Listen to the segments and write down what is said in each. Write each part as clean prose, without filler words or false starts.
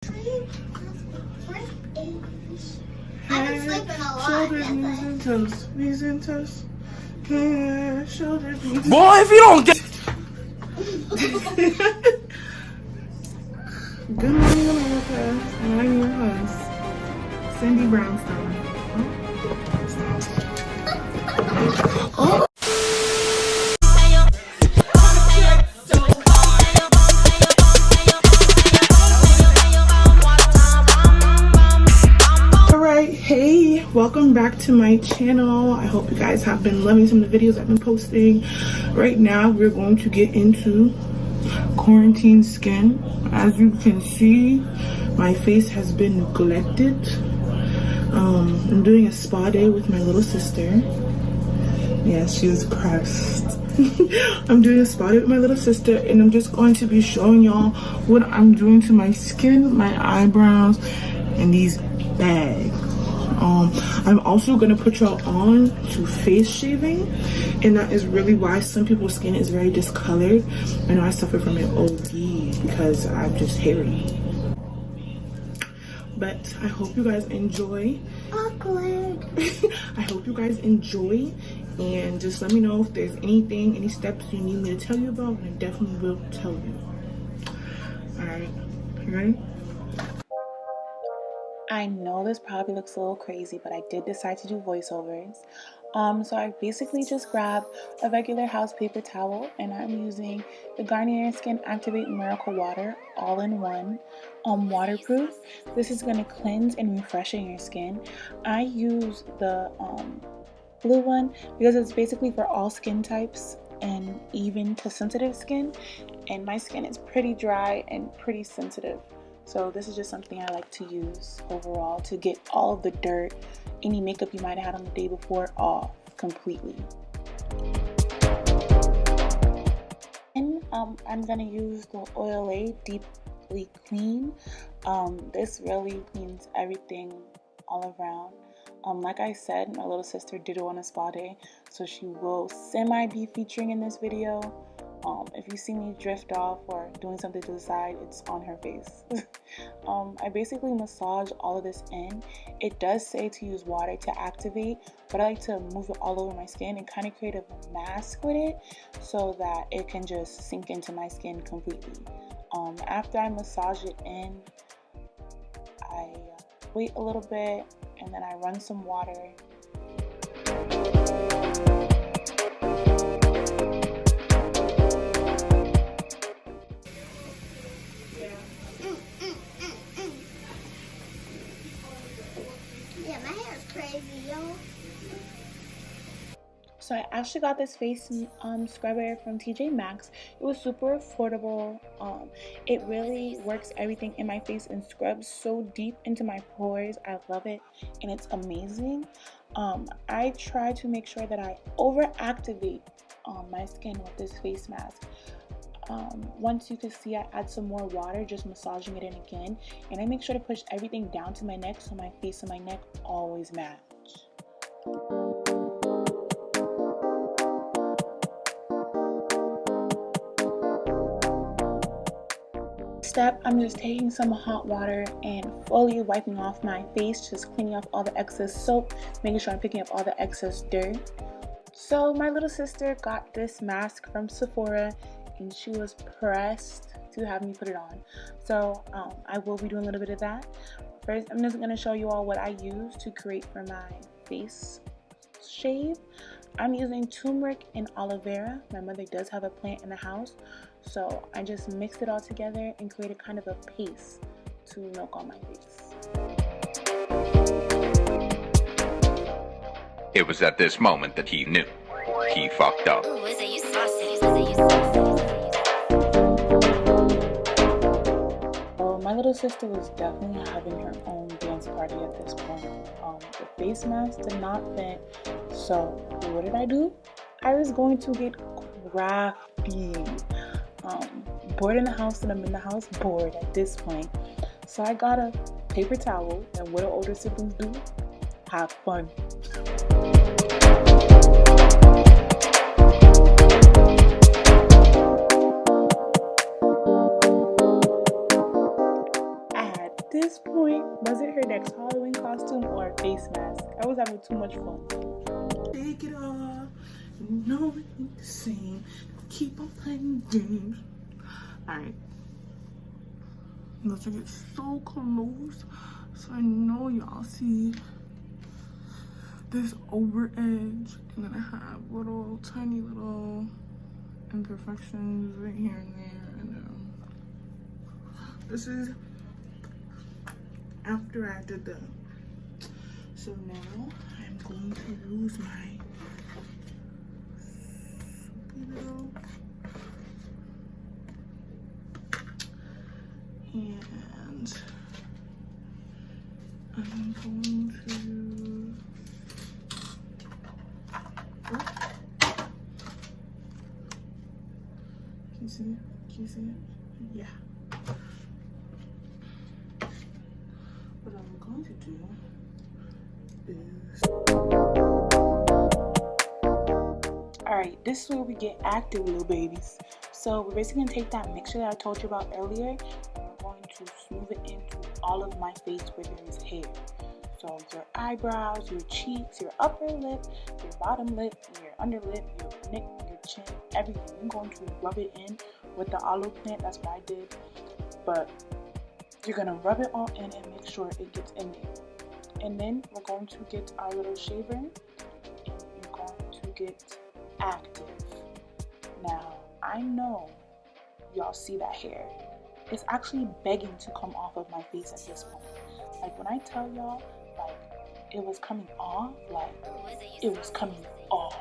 I've been sleeping a lot. Shoulders, knees and toes. Head, shoulders, knees. Boy, if you don't get. Good morning, America. And I'm your host, Cindy Brownstone. Oh. Hey, welcome back to my channel. I hope you guys have been loving some of the videos I've been posting. Right now we're going to get into quarantine skin. As you can see, my face has been neglected. I'm doing a spa day with my little sister. Yeah, she was pressed. I'm doing a spa day with my little sister, and I'm just going to be showing y'all what I'm doing to my skin, my eyebrows, and these bags. I'm also gonna put y'all on to face shaving, and that is really why some people's skin is very discolored. I know I suffer from it OD because I'm just hairy. But I hope you guys enjoy. Awkward. I hope you guys enjoy, and just let me know if there's anything, any steps you need me to tell you about, and I definitely will tell you. Alright, you ready? I know this probably looks a little crazy, but I did decide to do voiceovers. So I basically just grabbed a regular house paper towel, and I'm using the Garnier Skin Activate Miracle Water all-in-one, waterproof. This is going to cleanse and refreshen your skin. I use the blue one because it's basically for all skin types and even to sensitive skin, and my skin is pretty dry and pretty sensitive. So this is just something I like to use overall to get all of the dirt, any makeup you might have had on the day before, off completely. And I'm gonna use the Olay Deeply Clean. This really cleans everything all around. Like I said, my little sister did it on a spa day, so she will be featuring in this video. If you see me drift off or doing something to the side, it's on her face. I basically massage all of this in. It does say to use water to activate, but I like to move it all over my skin and kind of create a mask with it so that it can just sink into my skin completely. After I massage it in, I wait a little bit and then I run some water. So I actually got this face scrubber from TJ Maxx. It was super affordable. It really works everything in my face and scrubs so deep into my pores. I love it, and it's amazing. I try to make sure that I overactivate my skin with this face mask. Once you can see, I add some more water, just massaging it in again, and I make sure to push everything down to my neck so my face and my neck always match. Step, I'm just taking some hot water and fully wiping off my face, just cleaning off all the excess soap, making sure I'm picking up all the excess dirt. So my little sister got this mask from Sephora, and she was pressed to have me put it on. So I will be doing a little bit of that. First, I'm just going to show you all what I use to create for my face shave. I'm using turmeric and aloe vera. My mother does have a plant in the house, so I just mixed it all together and created kind of a paste to milk on my face. It was at this moment that he knew. He fucked up. My little sister was definitely having her own dance party at this point. The face mask did not fit, so what did I do? I was going to get crafty. Bored in the house, and I'm in the house bored at this point. So I got a paper towel, and what do older siblings do? Have fun. this point, was it her next Halloween costume or a face mask? I was having too much fun. Take it off. No, it ain't the same. Keep on playing games. Alright. Let's get so close so I know y'all see this over edge, and then I have little tiny little imperfections right here and there, and this is after I did that. So now I'm going to use my soapy little and I'm going to Can you see it? Can you see it? Yeah. What I'm going to do is... Alright, this is where we get active, little babies. So we're basically going to take that mixture that I told you about earlier, and we're going to smooth it into all of my face where there is hair. So your eyebrows, your cheeks, your upper lip, your bottom lip, your under lip, your neck, your chin, everything. I'm going to rub it in with the aloe plant. That's what I did. But you're going to rub it all in and make sure it gets in there. And then we're going to get our little shaver, and you're going to get active. Now, I know y'all see that hair. It's actually begging to come off of my face at this point. Like when I tell y'all, like it was coming off, like it was coming off.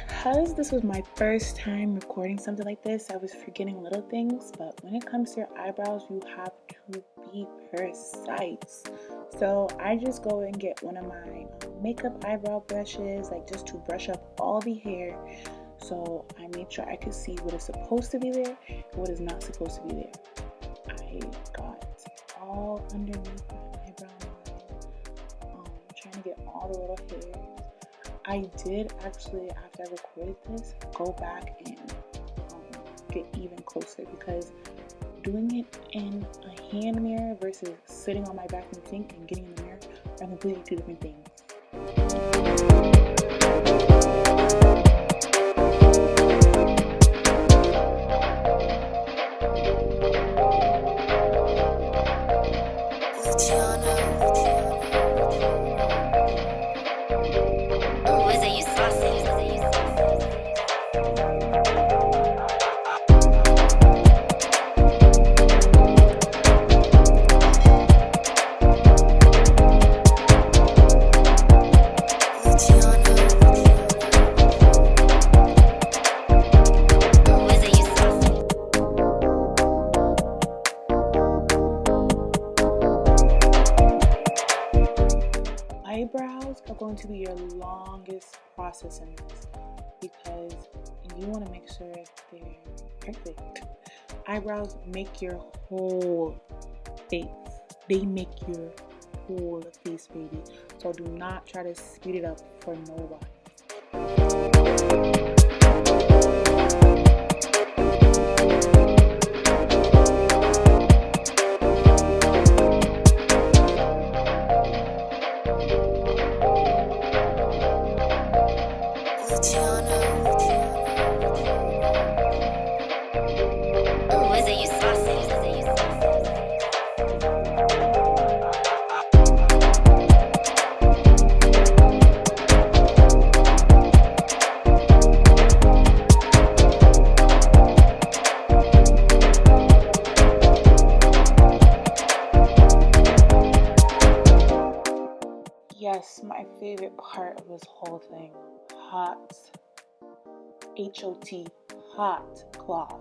Because this was my first time recording something like this, I was forgetting little things, but when it comes to your eyebrows, you have to be precise. So I just go and get one of my makeup eyebrow brushes, like just to brush up all the hair. So I made sure I could see what is supposed to be there and what is not supposed to be there. I got all underneath my eyebrow line, trying to get all the little hairs. I did actually, after I recorded this, go back and get even closer, because doing it in a hand mirror versus sitting on my bathroom sink and getting in the mirror are completely two different things. Eyebrows are going to be your longest process in this, because you want to make sure they're perfect. Eyebrows make your whole face. They make your whole face, baby. So do not try to speed it up for nobody. Yes, my favorite part of this whole thing, hot, H-O-T, hot cloth.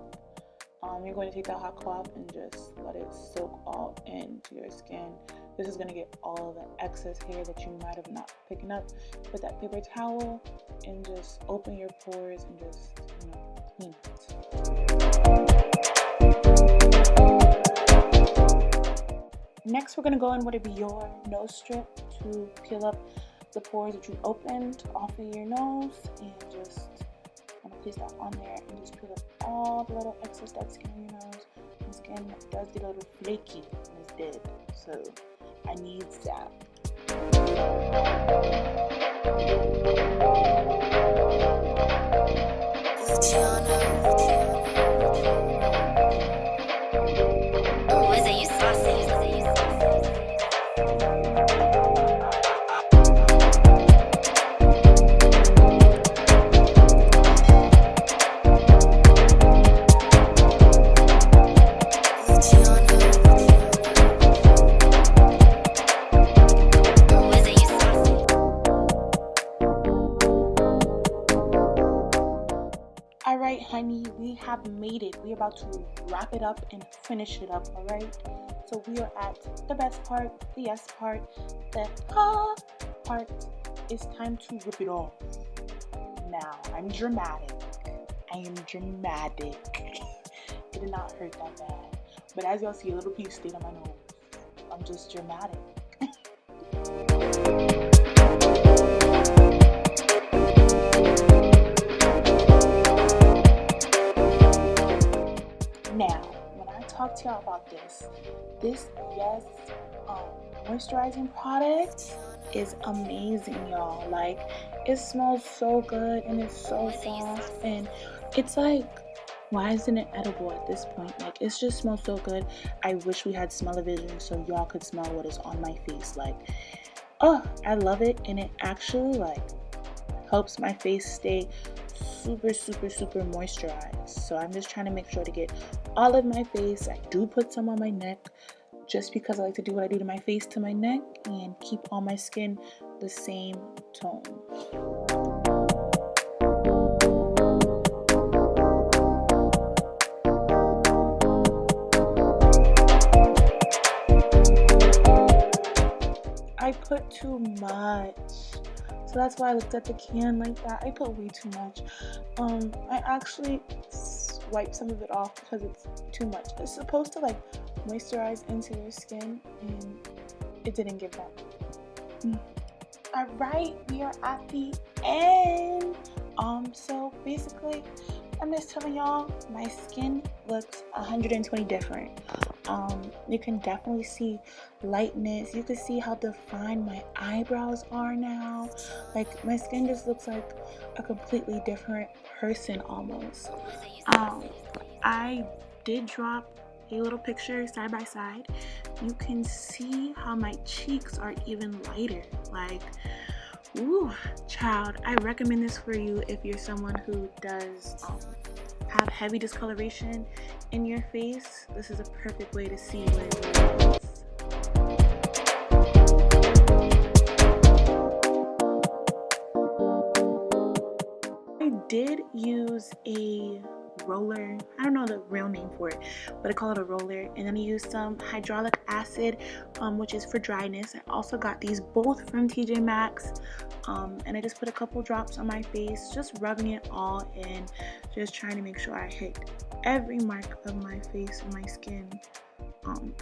You're going to take that hot cloth and just let it soak all into your skin. This is going to get all of the excess hair that you might have not picking up with that paper towel, and just open your pores and just, clean it. Next, we're going to go in with a Biore nose strip to peel up the pores that you opened off of your nose, and just I'm going to place that on there and just peel up all the little excess dead skin on your nose. My skin does get a little flaky and it's dead, so I need that. Oh, is it you saucy? Alright, honey, we have made it. We're about to wrap it up and finish it up, alright? So we are at the best part, the yes part, the part. It's time to rip it off. Now, I'm dramatic. I am dramatic. It did not hurt that bad. But as y'all see, a little piece stayed on my nose. I'm just dramatic. Now, when I talk to y'all about this Yes moisturizing product is amazing, y'all. Like, it smells so good and it's so soft, and it's like, why isn't it edible at this point? Like, it just smells so good. I wish we had smell-o-vision so y'all could smell what is on my face. Like, oh, I love it, and it actually like helps my face stay super moisturized. So I'm just trying to make sure to get all of my face. I do put some on my neck just because I like to do what I do to my face to my neck and keep all my skin the same tone. I put too much. So that's why I looked at the can like that. I put way too much. I actually wiped some of it off because it's too much. It's supposed to like moisturize into your skin, and it didn't give that. Alright, we are at the end. So basically, I'm just telling y'all, my skin looks 120 different. You can definitely see lightness. You can see how defined my eyebrows are now. Like, my skin just looks like a completely different person almost. I did drop a little picture side by side. You can see how my cheeks are even lighter. Like, ooh, child, I recommend this for you if you're someone who does have heavy discoloration in your face. This is a perfect way to see what it is. I did use a roller. I don't know the real name for it, but I call it a roller. And then I used some hyaluronic acid, which is for dryness. I also got these both from TJ Maxx, and I just put a couple drops on my face, just rubbing it all in, just trying to make sure I hit every mark of my face and my skin,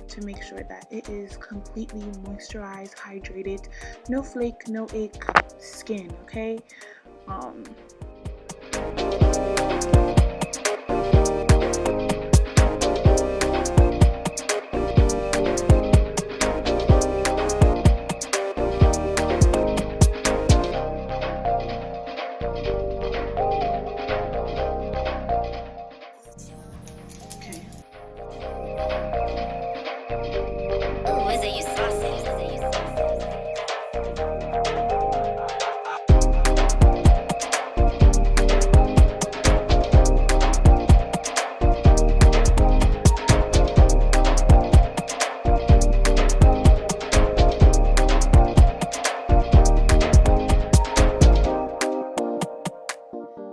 to make sure that it is completely moisturized, hydrated, no flake, no ache skin. Okay. Oh, is it you saucy?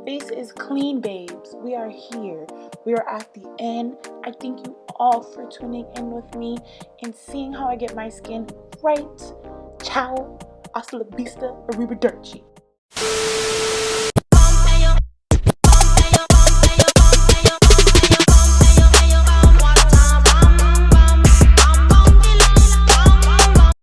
Face is clean, babes. We are here. We are at the end. I thank you all for tuning in with me and seeing how I get my skin right. Ciao. Hasta la vista. Arrivederci.